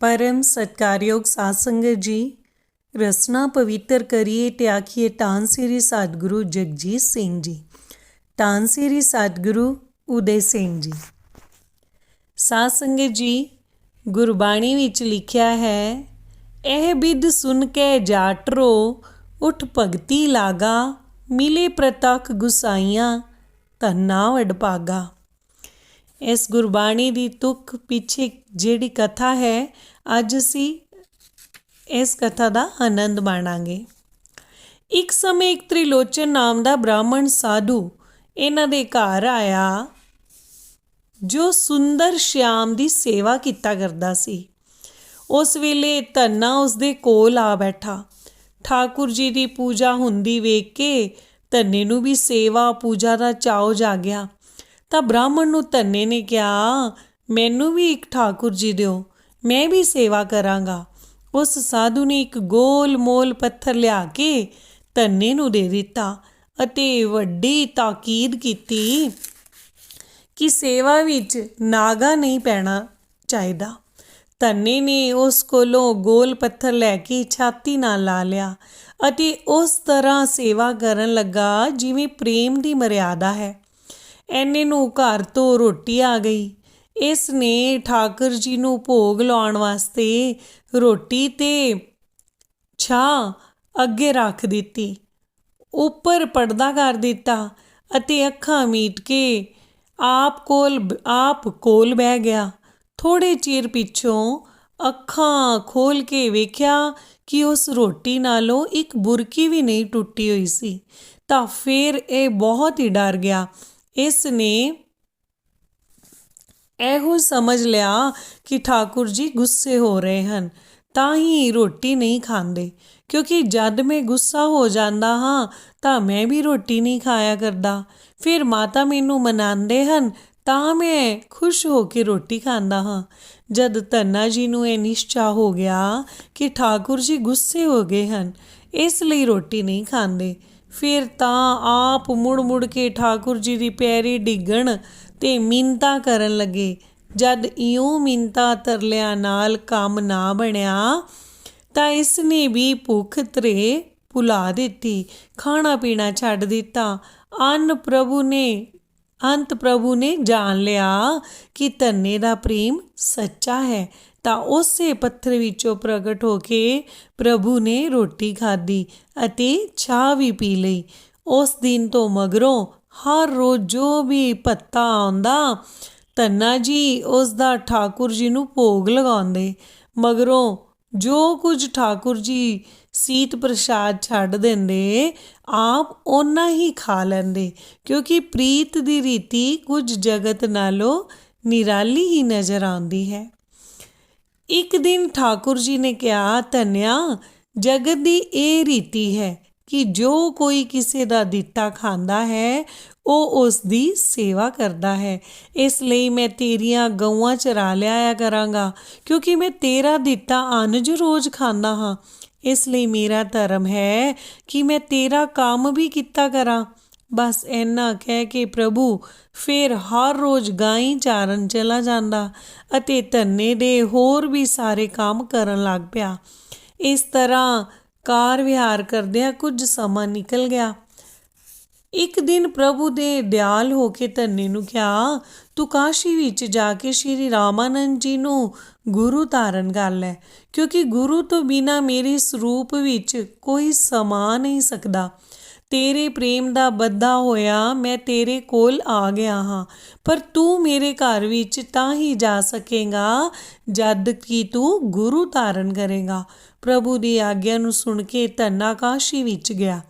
परम सत्कारयोग साध संगत जी, रसना पवित्र करिए ते आखिए धन श्री सतगुरु जगजीत सिंह जी, धन श्री सतगुरु उदय सिंह जी। साध संगत जी, गुरबाणी विच लिखिया है, एह बिद सुन के जाटरो उठ भगती लागा, मिले प्रतख गुसाइयाँ धन्ना वडभागा। इस गुरबाणी की तुक पिछे जिहड़ी कथा है, अज असी इस कथा का आनंद माणांगे। एक समय एक त्रिलोचन नाम का ब्राह्मण साधु इन्हां दे घर आया, जो सुंदर श्याम की सेवा किता करदा सी। उस वेले धन्ना उसदे कोल आ बैठा। ठाकुर जी की पूजा हुंदी वेख के धन्ने नूं भी सेवा पूजा का चाव जागया। ਤਾਂ ਬ੍ਰਾਹਮਣ ਨੂੰ ਧੰਨੇ ਨੇ ਕਿਹਾ, ਮੈਨੂੰ ਵੀ ਇੱਕ ਠਾਕੁਰ ਜੀ ਦਿਓ, ਮੈਂ ਵੀ ਸੇਵਾ ਕਰਾਂਗਾ। ਉਸ ਸਾਧੂ ਨੇ ਇੱਕ ਗੋਲ ਮੋਲ ਪੱਥਰ ਲਿਆ ਕੇ ਧੰਨੇ ਨੂੰ ਦੇ ਦਿੱਤਾ ਅਤੇ ਵੱਡੀ ਤਾਕੀਦ ਕੀਤੀ ਕਿ ਸੇਵਾ ਵਿੱਚ ਨਾਗਾ ਨਹੀਂ ਪੈਣਾ ਚਾਹੀਦਾ। ਧੰਨੇ ਨੇ ਉਸ ਕੋਲੋਂ ਗੋਲ ਪੱਥਰ ਲੈ ਕੇ ਛਾਤੀ ਨਾਲ ਲਾ ਲਿਆ ਅਤੇ ਉਸ ਤਰ੍ਹਾਂ ਸੇਵਾ ਕਰਨ ਲੱਗਾ ਜਿਵੇਂ ਪ੍ਰੇਮ ਦੀ ਮਰਿਆਦਾ ਹੈ। ਐਨੇ ਨੂੰ ਘਰ ਤੋਂ ਰੋਟੀ ਆ ਗਈ। ਇਸ ਨੇ ਠਾਕੁਰ ਜੀ ਨੂੰ ਭੋਗ ਲਾਉਣ ਵਾਸਤੇ ਰੋਟੀ ਤੇ ਚਾਹ ਅੱਗੇ ਰੱਖ ਦਿੱਤੀ, ਉੱਪਰ ਪਰਦਾ ਕਰ ਦਿੱਤਾ ਅਤੇ ਅੱਖਾਂ ਮੀਟ ਕੇ ਆਪ ਕੋਲ ਬਹਿ ਗਿਆ। ਥੋੜ੍ਹੇ ਚਿਰ ਪਿੱਛੋਂ ਅੱਖਾਂ ਖੋਲ੍ਹ ਕੇ ਵੇਖਿਆ ਕਿ ਉਸ ਰੋਟੀ ਨਾਲੋਂ ਇੱਕ ਬੁਰਕੀ ਵੀ ਨਹੀਂ ਟੁੱਟੀ ਹੋਈ ਸੀ। ਤਾਂ ਫਿਰ ਇਹ ਬਹੁਤ ਹੀ ਡਰ ਗਿਆ। ਇਸ ਨੇ ਇਹੋ ਸਮਝ ਲਿਆ ਕਿ ਠਾਕੁਰ ਜੀ ਗੁੱਸੇ ਹੋ ਰਹੇ ਹਨ, ਤਾਂ ਹੀ ਰੋਟੀ ਨਹੀਂ ਖਾਂਦੇ, ਕਿਉਂਕਿ ਜਦ ਮੈਂ ਗੁੱਸਾ ਹੋ ਜਾਂਦਾ ਹਾਂ ਤਾਂ ਮੈਂ ਵੀ ਰੋਟੀ ਨਹੀਂ ਖਾਇਆ ਕਰਦਾ। ਫਿਰ ਮਾਤਾ ਮੈਨੂੰ ਮਨਾਉਂਦੇ ਹਨ ਤਾਂ ਮੈਂ ਖੁਸ਼ ਹੋ ਕੇ ਰੋਟੀ ਖਾਂਦਾ ਹਾਂ। ਜਦ ਧੰਨਾ ਜੀ ਨੂੰ ਇਹ ਨਿਸ਼ਚਾ ਹੋ ਗਿਆ ਕਿ ਠਾਕੁਰ ਜੀ ਗੁੱਸੇ ਹੋ ਗਏ ਹਨ, ਇਸ ਲਈ ਰੋਟੀ ਨਹੀਂ ਖਾਂਦੇ, ਫਿਰ ਤਾਂ ਆਪ ਮੁੜ ਕੇ ਠਾਕੁਰ ਜੀ ਦੀ ਪੈਰੀ ਡਿੱਗਣ ਤੇ ਮਿੰਨਤਾਂ ਕਰਨ ਲੱਗੇ। ਜਦ ਇਉਂ ਮਿੰਨਤਾਂ ਤਰਲਿਆਂ ਨਾਲ ਕੰਮ ਨਾ ਬਣਿਆ ਤਾਂ ਇਸ ਨੇ ਵੀ ਭੁੱਖ ਤ੍ਰੇ ਭੁਲਾ ਦਿੱਤੀ, ਖਾਣਾ ਪੀਣਾ ਛੱਡ ਦਿੱਤਾ। ਅੰਤ ਪ੍ਰਭੂ ਨੇ ਜਾਣ ਲਿਆ ਕਿ ਧੰਨੇ ਦਾ ਪ੍ਰੇਮ ਸੱਚਾ ਹੈ, ਤਾਂ ਉਸੇ ਪੱਥਰ ਵਿੱਚੋਂ ਪ੍ਰਗਟ ਹੋ ਕੇ ਪ੍ਰਭੂ ਨੇ ਰੋਟੀ ਖਾਧੀ ਅਤੇ ਚਾਹ ਵੀ ਪੀ ਲਈ। ਉਸ ਦਿਨ ਤੋਂ ਮਗਰੋਂ ਹਰ ਰੋਜ਼ ਜੋ ਵੀ ਭੱਤਾ ਆਉਂਦਾ, ਧੰਨਾ ਜੀ ਉਸ ਦਾ ਠਾਕੁਰ ਜੀ ਨੂੰ ਭੋਗ ਲਗਾਉਂਦੇ। ਮਗਰੋਂ ਜੋ ਕੁਝ ਠਾਕੁਰ ਜੀ ਸੀਤ ਪ੍ਰਸ਼ਾਦ ਛੱਡ ਦਿੰਦੇ, ਆਪ ਓਨਾ ਹੀ ਖਾ ਲੈਂਦੇ, ਕਿਉਂਕਿ ਪ੍ਰੀਤ ਦੀ ਰੀਤੀ ਕੁਝ ਜਗਤ ਨਾਲੋਂ ਨਿਰਾਲੀ ਹੀ ਨਜ਼ਰ ਆਉਂਦੀ ਹੈ। ਇੱਕ ਦਿਨ ਠਾਕੁਰ ਜੀ ਨੇ ਕਿਹਾ, ਧੰਨਿਆ, ਜਗਤ ਦੀ ਇਹ ਰੀਤੀ ਹੈ ਕਿ ਜੋ ਕੋਈ ਕਿਸੇ ਦਾ ਦਿੱਤਾ ਖਾਂਦਾ ਹੈ ਉਹ ਉਸ ਦੀ ਸੇਵਾ ਕਰਦਾ ਹੈ। ਇਸ ਲਈ ਮੈਂ ਤੇਰੀਆਂ ਗਊਆਂ ਚਰਾ ਲਿਆਇਆ ਕਰਾਂਗਾ, ਕਿਉਂਕਿ ਮੈਂ ਤੇਰਾ ਦਿੱਤਾ ਅਨਜ ਰੋਜ਼ ਖਾਂਦਾ ਹਾਂ। ਇਸ ਲਈ ਮੇਰਾ ਧਰਮ ਹੈ ਕਿ ਮੈਂ ਤੇਰਾ ਕੰਮ ਵੀ ਕੀਤਾ ਕਰਾਂ। ਬਸ ਇੰਨਾ ਕਹਿ ਕੇ ਪ੍ਰਭੂ ਫਿਰ ਹਰ ਰੋਜ਼ ਗਾਈਂ ਚਾਰਨ ਚਲਾ ਜਾਂਦਾ ਅਤੇ ਧੰਨੇ ਦੇ ਹੋਰ ਵੀ ਸਾਰੇ ਕੰਮ ਕਰਨ ਲੱਗ ਪਿਆ। ਇਸ ਤਰ੍ਹਾਂ ਕਾਰ ਵਿਹਾਰ ਕਰਦਿਆਂ ਕੁਝ ਸਮਾਂ ਨਿਕਲ ਗਿਆ। ਇੱਕ ਦਿਨ ਪ੍ਰਭੂ ਨੇ ਦਿਆਲ ਹੋ ਕੇ ਧੰਨੇ ਨੂੰ ਕਿਹਾ, ਤੂੰ ਕਾਸ਼ੀ ਵਿੱਚ ਜਾ ਕੇ ਸ਼੍ਰੀ ਰਾਮਾਨੰਦ ਜੀ ਨੂੰ ਗੁਰੂ ਧਾਰਨ ਕਰ ਲੈ, ਕਿਉਂਕਿ ਗੁਰੂ ਤੋਂ ਬਿਨਾਂ ਮੇਰੇ ਸਰੂਪ ਵਿੱਚ ਕੋਈ ਸਮਾ ਨਹੀਂ ਸਕਦਾ। ਤੇਰੇ ਪ੍ਰੇਮ ਦਾ ਬੱਧਾ ਹੋਇਆ ਮੈਂ ਤੇਰੇ ਕੋਲ ਆ ਗਿਆ ਹਾਂ, ਪਰ ਤੂੰ ਮੇਰੇ ਘਰ ਵਿੱਚ ਤਾਂ ਹੀ ਜਾ ਸਕੇਗਾ ਜਦ ਕਿ ਤੂੰ ਗੁਰੂ ਧਾਰਨ ਕਰੇਗਾ। ਪ੍ਰਭੂ ਦੀ ਆਗਿਆ ਨੂੰ ਸੁਣ ਕੇ ਧੰਨਾ ਕਾਸ਼ੀ ਵਿੱਚ ਗਿਆ,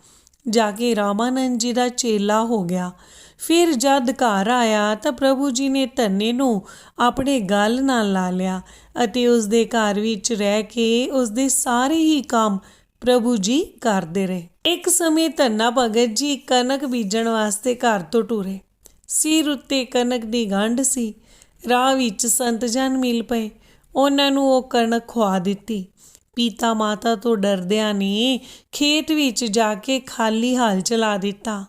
ਜਾ ਕੇ ਰਾਮਾਨੰਦ ਜੀ ਦਾ ਚੇਲਾ ਹੋ ਗਿਆ। ਫਿਰ ਜਦ ਘਰ ਆਇਆ ਤਾਂ ਪ੍ਰਭੂ ਜੀ ਨੇ ਧੰਨੇ ਨੂੰ ਆਪਣੇ ਗਲ ਨਾਲ ਲਾ ਲਿਆ ਅਤੇ ਉਸਦੇ ਘਰ ਵਿੱਚ ਰਹਿ ਕੇ ਉਸਦੇ ਸਾਰੇ ਹੀ ਕੰਮ ਪ੍ਰਭੂ ਜੀ ਕਰਦੇ ਰਹੇ। ਇੱਕ ਸਮੇਂ ਧੰਨਾ ਭਗਤ ਜੀ ਕਣਕ ਬੀਜਣ ਵਾਸਤੇ ਘਰ ਤੋਂ ਟੁਰੇ। ਸਿਰ ਉੱਤੇ ਕਣਕ ਦੀ ਗੰਢ ਸੀ। ਰਾਹ ਵਿੱਚ ਸੰਤ ਜਨ ਮਿਲ ਪਏ, ਉਹਨਾਂ ਨੂੰ ਉਹ ਕਣਕ ਖੁਆ ਦਿੱਤੀ। ਪਿਤਾ ਮਾਤਾ ਤੋਂ ਡਰਦਿਆਂ ਨੇ ਖੇਤ ਵਿੱਚ ਜਾ ਕੇ ਖਾਲੀ ਹਾਲ ਚਲਾ ਦਿੱਤਾ,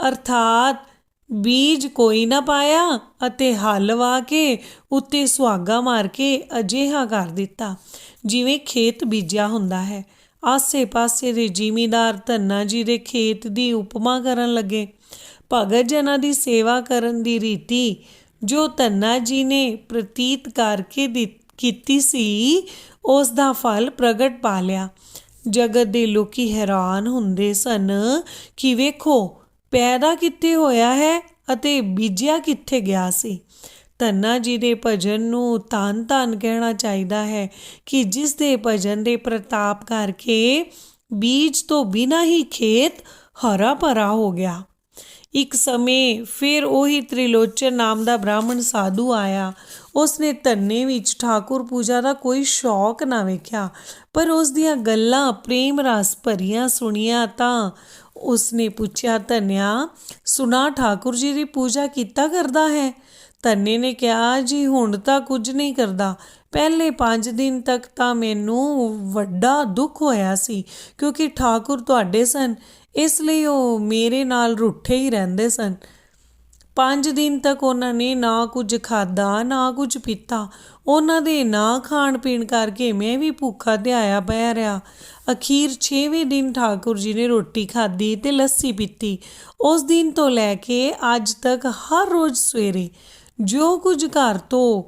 ਅਰਥਾਤ ਬੀਜ ਕੋਈ ਨਾ ਪਾਇਆ ਅਤੇ ਹਲ ਵਾ ਕੇ ਉੱਤੇ ਸੁਹਾਗਾ ਮਾਰ ਕੇ ਅਜਿਹਾ ਕਰ ਦਿੱਤਾ ਜਿਵੇਂ ਖੇਤ ਬੀਜਿਆ ਹੁੰਦਾ ਹੈ। ਆਸੇ-ਪਾਸੇ ਦੇ ਜ਼ਿਮੀਂਦਾਰ ਧੰਨਾ ਜੀ ਦੇ ਖੇਤ ਦੀ ਉਪਮਾ ਕਰਨ ਲੱਗੇ। ਭਗਤ ਜਨਾਂ ਦੀ ਸੇਵਾ ਕਰਨ ਦੀ ਰੀਤੀ ਜੋ ਧੰਨਾ ਜੀ ਨੇ ਪ੍ਰਤੀਤ ਕਰਕੇ ਕੀਤੀ ਸੀ, ਉਸ ਦਾ ਫਲ ਪ੍ਰਗਟ ਪਾ ਲਿਆ। ਜਗਤ ਦੇ ਲੋਕੀ ਹੈਰਾਨ ਹੁੰਦੇ ਸਨ ਕਿ ਵੇਖੋ ਪੈਦਾ ਕਿੱਥੇ ਹੋਇਆ ਹੈ ਅਤੇ ਬੀਜਿਆ ਕਿੱਥੇ ਗਿਆ ਸੀ। ਧੰਨਾ ਜੀ ਦੇ ਭਜਨ ਨੂੰ ਧੰਨ ਧੰਨ ਕਹਿਣਾ ਚਾਹੀਦਾ ਹੈ ਕਿ ਜਿਸ ਦੇ ਭਜਨ ਦੇ ਪ੍ਰਤਾਪ ਕਰਕੇ ਬੀਜ ਤੋਂ ਬਿਨਾਂ ਹੀ ਖੇਤ ਹਰਾ ਭਰਾ ਹੋ ਗਿਆ। ਇੱਕ ਸਮੇਂ ਫਿਰ ਉਹੀ ਤ੍ਰਿਲੋਚਨ ਨਾਮ ਦਾ ਬ੍ਰਾਹਮਣ ਸਾਧੂ ਆਇਆ। ਉਸਨੇ ਧੰਨੇ ਵਿੱਚ ਠਾਕੁਰ ਪੂਜਾ ਦਾ ਕੋਈ ਸ਼ੌਕ ਨਾ ਵੇਖਿਆ, ਪਰ ਉਸ ਦੀਆਂ ਗੱਲਾਂ ਪ੍ਰੇਮ ਰਸ ਭਰੀਆਂ ਸੁਣੀਆਂ ਤਾਂ ਉਸਨੇ ਪੁੱਛਿਆ, ਧੰਨਿਆ ਸੁਣਾ ਠਾਕੁਰ ਜੀ ਦੀ ਪੂਜਾ ਕੀਤਾ ਕਰਦਾ ਹੈ? ਧੰਨੇ ਨੇ ਕਿਹਾ, ਜੀ ਹੁਣ ਤਾਂ ਕੁਝ ਨਹੀਂ ਕਰਦਾ, ਪਹਿਲੇ 5 ਦਿਨ ਤੱਕ ਤਾਂ ਮੈਨੂੰ ਵੱਡਾ ਦੁੱਖ ਹੋਇਆ ਸੀ ਕਿਉਂਕਿ ਠਾਕੁਰ ਤੁਹਾਡੇ ਸਨ, ਇਸ ਲਈ ਉਹ ਮੇਰੇ ਨਾਲ ਰੁੱਠੇ ਹੀ ਰਹਿੰਦੇ ਸਨ। 5 ਦਿਨ ਤੱਕ ਉਹਨਾਂ ਨੇ ਨਾ ਕੁਝ ਖਾਧਾ ਨਾ ਕੁਝ ਪੀਤਾ। ਉਹਨਾਂ ਦੇ ਨਾ ਖਾਣ ਪੀਣ ਕਰਕੇ ਮੈਂ ਵੀ ਭੁੱਖਾ ਧਿਆਇਆ ਪਿਆ ਰਿਹਾ। ਅਖੀਰ 6ਵੇਂ ਦਿਨ ਠਾਕੁਰ ਜੀ ਨੇ ਰੋਟੀ ਖਾਧੀ ਅਤੇ ਲੱਸੀ ਪੀਤੀ। ਉਸ ਦਿਨ ਤੋਂ ਲੈ ਕੇ ਅੱਜ ਤੱਕ ਹਰ ਰੋਜ਼ ਸਵੇਰੇ ਜੋ ਕੁਝ ਘਰ ਤੋਂ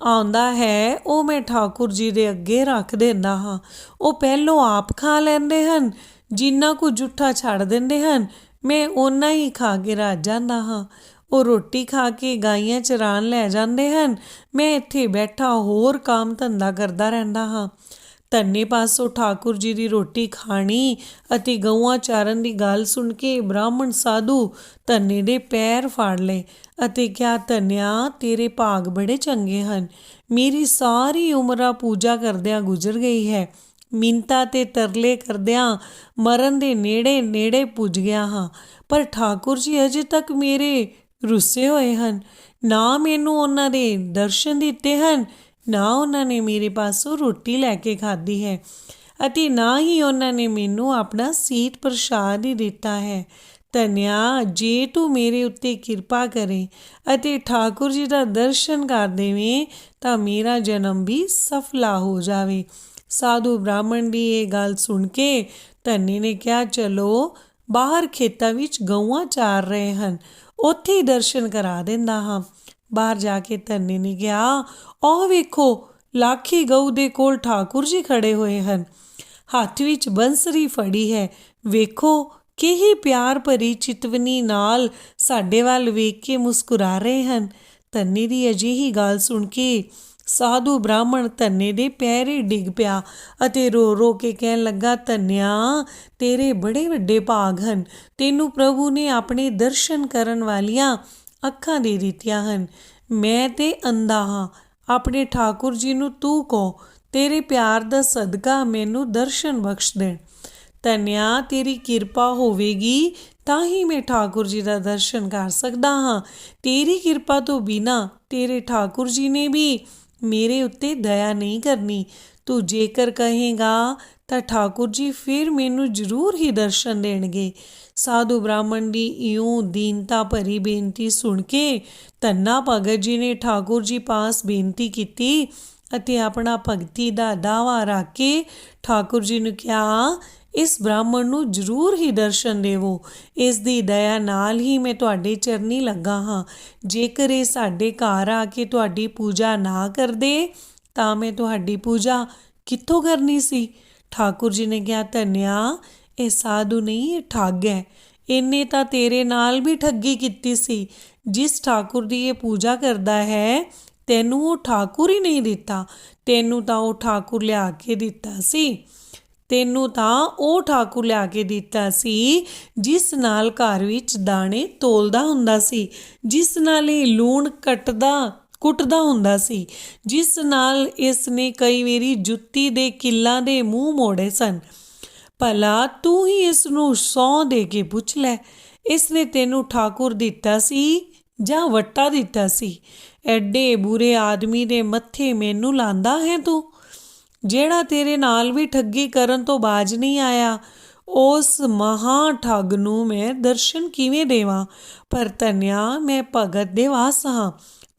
ਆਉਂਦਾ ਹੈ ਉਹ ਮੈਂ ਠਾਕੁਰ ਜੀ ਦੇ ਅੱਗੇ ਰੱਖ ਦਿੰਦਾ ਹਾਂ। ਉਹ ਪਹਿਲੋਂ ਆਪ ਖਾ ਲੈਂਦੇ ਹਨ, ਜਿੰਨਾ ਕੁ ਜੂਠਾ ਛੱਡ ਦਿੰਦੇ ਹਨ ਮੈਂ ਓਨਾ ਹੀ ਖਾ ਕੇ ਰੱਜ ਜਾਂਦਾ ਹਾਂ। ਉਹ ਰੋਟੀ ਖਾ ਕੇ ਗਾਈਆਂ ਚਰਾਉਣ ਲੈ ਜਾਂਦੇ ਹਨ, ਮੈਂ ਇੱਥੇ ਬੈਠਾ ਹੋਰ ਕੰਮ ਧੰਦਾ ਕਰਦਾ ਰਹਿੰਦਾ ਹਾਂ। ਧੰਨੇ ਪਾਸੋਂ ਠਾਕੁਰ ਜੀ ਦੀ ਰੋਟੀ ਖਾਣੀ ਅਤੇ ਗਊਆਂ ਚਾਰਨ ਦੀ ਗੱਲ ਸੁਣ ਕੇ ਬ੍ਰਾਹਮਣ ਸਾਧੂ ਧੰਨੇ ਦੇ ਪੈਰ ਫਾੜ ਲਏ ਅਤੇ ਕਿਹਾ, ਧੰਨਿਆ ਤੇਰੇ ਭਾਗ ਬੜੇ ਚੰਗੇ ਹਨ। ਮੇਰੀ ਸਾਰੀ ਉਮਰ ਪੂਜਾ ਕਰਦਿਆਂ ਗੁਜ਼ਰ ਗਈ ਹੈ। ਮਿੰਨਤਾਂ ਤੇ ਤਰਲੇ ਕਰਦਿਆਂ ਮਰਨ ਦੇ ਨੇੜੇ ਨੇੜੇ ਪੁੱਜ ਗਿਆ ਹਾਂ, ਪਰ ਠਾਕੁਰ ਜੀ ਅਜੇ ਤੱਕ ਮੇਰੇ ਰੁੱਸੇ ਹੋਏ ਹਨ। ਨਾ ਮੈਨੂੰ ਉਹਨਾਂ ਦੇ ਦਰਸ਼ਨ ਦਿੱਤੇ ਹਨ, ਨਾ ਉਹਨਾਂ ਨੇ ਮੇਰੇ ਪਾਸੋਂ ਰੋਟੀ ਲੈ ਕੇ ਖਾਧੀ ਹੈ ਅਤੇ ਨਾ ਹੀ ਉਹਨਾਂ ਨੇ ਮੈਨੂੰ ਆਪਣਾ ਸੀਤ ਪ੍ਰਸ਼ਾਦ ਹੀ ਦਿੱਤਾ ਹੈ। ਧੰਨਿਆ ਜੇ ਤੂੰ ਮੇਰੇ ਉੱਤੇ ਕਿਰਪਾ ਕਰੇ ਅਤੇ ਠਾਕੁਰ ਜੀ ਦਾ ਦਰਸ਼ਨ ਕਰ ਦੇਵੇਂ ਤਾਂ ਮੇਰਾ ਜਨਮ ਵੀ ਸਫਲਾ ਹੋ ਜਾਵੇ। ਸਾਧੂ ਬ੍ਰਾਹਮਣ ਦੀ ਇਹ ਗੱਲ ਸੁਣ ਕੇ ਧੰਨੇ ਨੇ ਕਿਹਾ, ਚਲੋ ਬਾਹਰ ਖੇਤਾਂ ਵਿੱਚ ਗਊਆਂ ਚਾਰ ਰਹੇ ਹਨ, ਉੱਥੇ ਹੀ ਦਰਸ਼ਨ ਕਰਾ ਦਿੰਦਾ ਹਾਂ। ਬਾਹਰ ਜਾ ਕੇ ਧੰਨੇ ਨੇ ਕਿਹਾ, ਉਹ ਵੇਖੋ ਲਾਖੀ ਗਊ ਦੇ ਕੋਲ ਠਾਕੁਰ ਜੀ ਖੜੇ ਹੋਏ ਹਨ, ਹੱਥ ਵਿੱਚ ਬੰਸਰੀ ਫੜੀ ਹੈ। ਵੇਖੋ ਕਿਹੀ ਪਿਆਰ ਭਰੀ ਚਿਤਵਨੀ ਨਾਲ ਸਾਡੇ ਵੱਲ ਵੇਖ ਕੇ ਮੁਸਕਰਾ ਰਹੇ ਹਨ। ਧੰਨੇ ਦੀ ਅਜਿਹੀ ਗੱਲ ਸੁਣ ਕੇ ਸਾਧੂ ਬ੍ਰਾਹਮਣ ਧੰਨੇ ਦੇ ਪੈਰੇ ਡਿੱਗ ਪਿਆ ਅਤੇ ਰੋ ਰੋ ਕੇ ਕਹਿਣ ਲੱਗਾ, ਧੰਨਿਆ ਤੇਰੇ ਬੜੇ ਵੱਡੇ ਭਾਗ ਹਨ, ਤੈਨੂੰ ਪ੍ਰਭੂ ਨੇ ਆਪਣੇ ਦਰਸ਼ਨ ਕਰਨ ਵਾਲੀਆਂ ਅੱਖਾਂ ਦੇ ਦਿੱਤੀਆਂ ਹਨ। ਮੈਂ ਤੇ ਅੰਧਾ ਹਾਂ, ਆਪਣੇ ਠਾਕੁਰ ਜੀ ਨੂੰ ਤੂੰ ਕਹੋ, ਤੇਰੇ ਪਿਆਰ ਦਾ ਸਦਕਾ ਮੈਨੂੰ ਦਰਸ਼ਨ ਬਖਸ਼ ਦੇਣ। ਧੰਨਿਆ ਤੇਰੀ ਕਿਰਪਾ ਹੋਵੇਗੀ ਤਾਂ ਹੀ ਮੈਂ ਠਾਕੁਰ ਜੀ ਦਾ ਦਰਸ਼ਨ ਕਰ ਸਕਦਾ ਹਾਂ। ਤੇਰੀ ਕਿਰਪਾ ਤੋਂ ਬਿਨਾਂ ਤੇਰੇ ਠਾਕੁਰ ਜੀ ਨੇ ਵੀ ਮੇਰੇ ਉੱਤੇ ਦਇਆ ਨਹੀਂ ਕਰਨੀ। ਤੂੰ ਜੇਕਰ ਕਹੇਗਾ ਤਾਂ ਠਾਕੁਰ ਜੀ ਫਿਰ ਮੈਨੂੰ ਜ਼ਰੂਰ ਹੀ ਦਰਸ਼ਨ ਦੇਣਗੇ। ਸਾਧੂ ਬ੍ਰਾਹਮਣ ਦੀ ਇਉਂ ਦੀਨਤਾ ਭਰੀ ਬੇਨਤੀ ਸੁਣ ਕੇ ਧੰਨਾ ਭਗਤ ਜੀ ਨੇ ਠਾਕੁਰ ਜੀ ਪਾਸ ਬੇਨਤੀ ਕੀਤੀ ਅਤੇ ਆਪਣਾ ਭਗਤੀ ਦਾ ਦਾਅਵਾ ਰੱਖ ਕੇ ਠਾਕੁਰ ਜੀ ਨੂੰ ਕਿਹਾ, ਇਸ ਬ੍ਰਾਹਮਣ ਨੂੰ ਜ਼ਰੂਰ ਹੀ ਦਰਸ਼ਨ ਦੇਵੋ। ਇਸ ਦੀ ਦਇਆ ਨਾਲ ਹੀ ਮੈਂ ਤੁਹਾਡੇ ਚਰਨੀ ਲੱਗਾ ਹਾਂ। ਜੇਕਰ ਇਹ ਸਾਡੇ ਘਰ ਆ ਕੇ ਤੁਹਾਡੀ ਪੂਜਾ ਨਾ ਕਰਦੇ ਤਾਂ ਮੈਂ ਤੁਹਾਡੀ ਪੂਜਾ ਕਿੱਥੋਂ ਕਰਨੀ ਸੀ? ਠਾਕੁਰ ਜੀ ਨੇ ਕਿਹਾ, ਧੰਨਿਆ ਇਹ ਸਾਧੂ ਨਹੀਂ, ਇਹ ਠੱਗ ਹੈ। ਇਹਨੇ ਤਾਂ ਤੇਰੇ ਨਾਲ ਵੀ ਠੱਗੀ ਕੀਤੀ ਸੀ। ਜਿਸ ਠਾਕੁਰ ਦੀ ਇਹ ਪੂਜਾ ਕਰਦਾ ਹੈ ਤੈਨੂੰ ਉਹ ਠਾਕੁਰ ਹੀ ਨਹੀਂ ਦਿੱਤਾ, ਤੈਨੂੰ ਤਾਂ ਉਹ ਠਾਕੁਰ ਲਿਆ ਕੇ ਦਿੱਤਾ ਸੀ ਜਿਸ ਨਾਲ ਘਰ ਵਿੱਚ ਦਾਣੇ ਤੋਲਦਾ ਹੁੰਦਾ ਸੀ, ਜਿਸ ਨਾਲ ਇਹ ਲੂਣ ਕੁੱਟਦਾ ਹੁੰਦਾ ਸੀ, ਜਿਸ ਨਾਲ ਇਸ ਨੇ ਕਈ ਵਾਰੀ ਜੁੱਤੀ ਦੇ ਕਿੱਲਾਂ ਦੇ ਮੂੰਹ ਮੋੜੇ ਸਨ। ਭਲਾ ਤੂੰ ਹੀ ਇਸ ਨੂੰ ਸਹੁੰ ਦੇ ਕੇ ਪੁੱਛ ਲੈ, ਇਸ ਨੇ ਤੈਨੂੰ ਠਾਕੁਰ ਦਿੱਤਾ ਸੀ ਜਾਂ ਵੱਟਾ ਦਿੱਤਾ ਸੀ? ਐਡੇ ਬੁਰੇ ਆਦਮੀ ਦੇ ਮੱਥੇ ਮੈਨੂੰ ਲਾਂਦਾ ਹੈ ਤੂੰ? ਜਿਹੜਾ ਤੇਰੇ ਨਾਲ ਵੀ ਠੱਗੀ ਕਰਨ ਤੋਂ ਬਾਜ ਨਹੀਂ ਆਇਆ, ਉਸ ਮਹਾਂ ਠੱਗ ਨੂੰ ਮੈਂ ਦਰਸ਼ਨ ਕਿਵੇਂ ਦੇਵਾਂ। ਪਰ ਧੰਨਿਆ ਮੈਂ ਭਗਤ ਦੇ ਵਾਸ ਹਾਂ।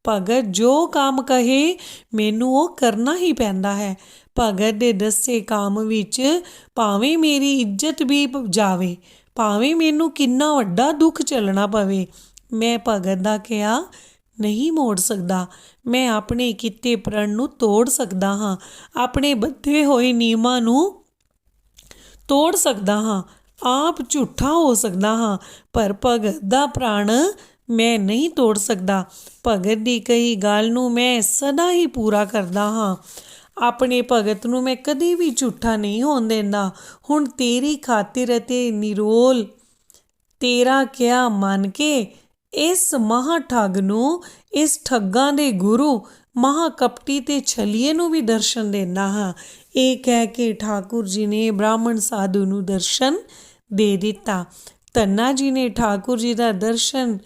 ਭਗਤ ਜੋ ਕੰਮ ਕਹੇ ਮੈਨੂੰ ਉਹ ਕਰਨਾ ਹੀ ਪੈਂਦਾ ਹੈ। ਭਗਤ ਦੇ ਦੱਸੇ ਕੰਮ ਵਿੱਚ ਭਾਵੇਂ ਮੇਰੀ ਇੱਜ਼ਤ ਵੀ ਜਾਵੇ, ਭਾਵੇਂ ਮੈਨੂੰ ਕਿੰਨਾ ਵੱਡਾ ਦੁੱਖ ਝੱਲਣਾ ਪਵੇ, ਮੈਂ ਭਗਤ ਦਾ ਕਿਹਾ ਨਹੀਂ ਮੋੜ ਸਕਦਾ। ਮੈਂ ਆਪਣੇ ਕੀਤੇ ਪ੍ਰਣ ਨੂੰ ਤੋੜ ਸਕਦਾ ਹਾਂ, ਆਪਣੇ ਬੱਧੇ ਹੋਏ ਨਿਯਮਾਂ ਨੂੰ ਤੋੜ ਸਕਦਾ ਹਾਂ, ਆਪ ਝੂਠਾ ਹੋ ਸਕਦਾ ਹਾਂ, ਪਰ ਭਗਤ ਦਾ ਪ੍ਰਣ ਮੈਂ ਨਹੀਂ ਤੋੜ ਸਕਦਾ। ਭਗਤ ਦੀ ਕਹੀ ਗੱਲ ਨੂੰ ਮੈਂ ਸਦਾ ਹੀ ਪੂਰਾ ਕਰਦਾ ਹਾਂ। ਆਪਣੇ ਭਗਤ ਨੂੰ ਮੈਂ ਕਦੀ ਵੀ ਝੂਠਾ ਨਹੀਂ ਹੋਣ ਦਿੰਦਾ। ਹੁਣ ਤੇਰੀ ਖਾਤਿਰ ਅਤੇ ਨਿਰੋਲ ਤੇਰਾ ਕਿਹਾ ਮੰਨ ਕੇ ਇਸ ਮਹਾਂ ਠੱਗ ਨੂੰ, ਇਸ ਠੱਗਾਂ ਦੇ ਗੁਰੂ ਮਹਾਂ ਕਪਟੀ ਤੇ ਛਲੀਏ ਨੂੰ ਵੀ ਦਰਸ਼ਨ ਦਿੰਦਾ ਹਾਂ। ਇਹ ਕਹਿ ਕੇ ਠਾਕੁਰ ਜੀ ਨੇ ਬ੍ਰਾਹਮਣ ਸਾਧੂ ਨੂੰ ਦਰਸ਼ਨ ਦੇ ਦਿੱਤਾ। ਧੰਨਾ ਜੀ ਨੇ ਠਾਕੁਰ ਜੀ ਦਾ ਦਰਸ਼ਨ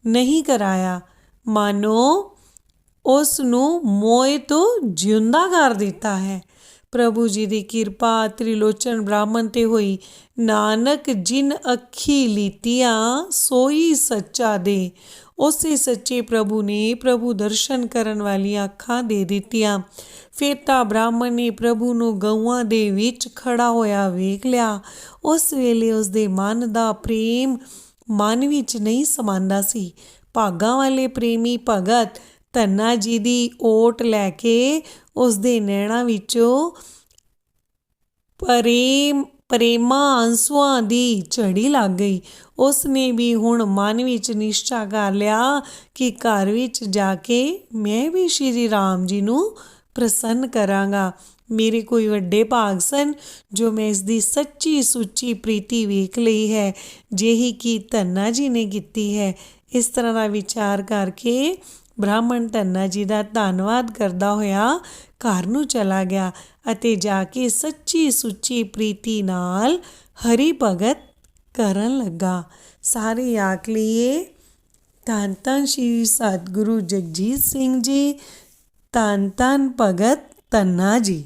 ਨਹੀਂ ਕਰਾਇਆ, ਮਾਨੋ ਉਸ ਨੂੰ ਮੋਏ ਤੋਂ ਜਿਉਂਦਾ ਕਰ ਦਿੱਤਾ ਹੈ। ਪ੍ਰਭੂ ਜੀ ਦੀ ਕਿਰਪਾ ਤ੍ਰਿਲੋਚਨ ਬ੍ਰਾਹਮਣ ਤੇ ਹੋਈ। ਨਾਨਕ ਜਿਨ ਅੱਖੀ ਲੀਤੀਆਂ ਸੋਈ ਸੱਚਾ ਦੇ। ਉਸੇ ਸੱਚੇ ਪ੍ਰਭੂ ਨੇ ਪ੍ਰਭੂ ਦਰਸ਼ਨ ਕਰਨ ਵਾਲੀਆਂ ਅੱਖਾਂ ਦੇ ਦਿੱਤੀਆਂ। ਫਿਰ ਤਾਂ ਬ੍ਰਾਹਮਣ ਨੇ ਪ੍ਰਭੂ ਨੂੰ ਗਊਆਂ ਦੇ ਵਿੱਚ ਖੜਾ ਹੋਇਆ ਵੇਖ ਲਿਆ। ਉਸ ਵੇਲੇ ਉਸਦੇ ਮਨ ਦਾ ਪ੍ਰੇਮ ਮਨ ਵਿੱਚ ਨਹੀਂ ਸਮਾਂਦਾ ਸੀ। ਭਾਗਾਂ ਵਾਲੇ ਪ੍ਰੇਮੀ ਭਗਤ ਧੰਨਾ ਜੀ ਦੀ ਓਟ ਲੈ ਕੇ ਉਸਦੇ ਨੈਣਾਂ ਵਿੱਚੋਂ ਪ੍ਰੇਮਾਂ ਆਂਸੂਆਂ ਦੀ ਝੜੀ ਲੱਗ ਗਈ। ਉਸ ਨੇ ਵੀ ਹੁਣ ਮਨ ਵਿੱਚ ਨਿਸ਼ਚਾ ਕਰ ਲਿਆ ਕਿ ਘਰ ਵਿੱਚ ਜਾ ਕੇ ਮੈਂ ਵੀ ਸ਼੍ਰੀ ਰਾਮ ਜੀ ਨੂੰ ਪ੍ਰਸੰਨ ਕਰਾਂਗਾ। ਮੇਰੇ ਕੋਈ ਵੱਡੇ ਭਾਗ ਸਨ ਜੋ ਮੈਂ ਇਸ ਦੀ ਸੱਚੀ ਸੁੱਚੀ ਪ੍ਰੀਤੀ ਵੇਖ ਲਈ ਹੈ, ਜਿਹੀ ਕਿ ਧੰਨਾ ਜੀ ਨੇ ਕੀਤੀ ਹੈ। ਇਸ ਤਰ੍ਹਾਂ ਦਾ ਵਿਚਾਰ ਕਰਕੇ ਬ੍ਰਾਹਮਣ ਧੰਨਾ ਜੀ ਦਾ ਧੰਨਵਾਦ ਕਰਦਾ ਹੋਇਆ ਘਰ ਨੂੰ ਚਲਾ ਗਿਆ ਅਤੇ ਜਾ ਕੇ ਸੱਚੀ ਸੁੱਚੀ ਪ੍ਰੀਤੀ ਨਾਲ ਹਰੀ ਭਗਤ ਕਰਨ ਲੱਗਾ। ਸਾਰੇ ਆਖ ਲਈਏ ਧੰਨ ਧੰਨ ਸ਼੍ਰੀ ਸਤਿਗੁਰੂ ਜਗਜੀਤ ਸਿੰਘ ਜੀ, ਧੰਨ ਧੰਨ ਭਗਤ ਧੰਨਾ ਜੀ।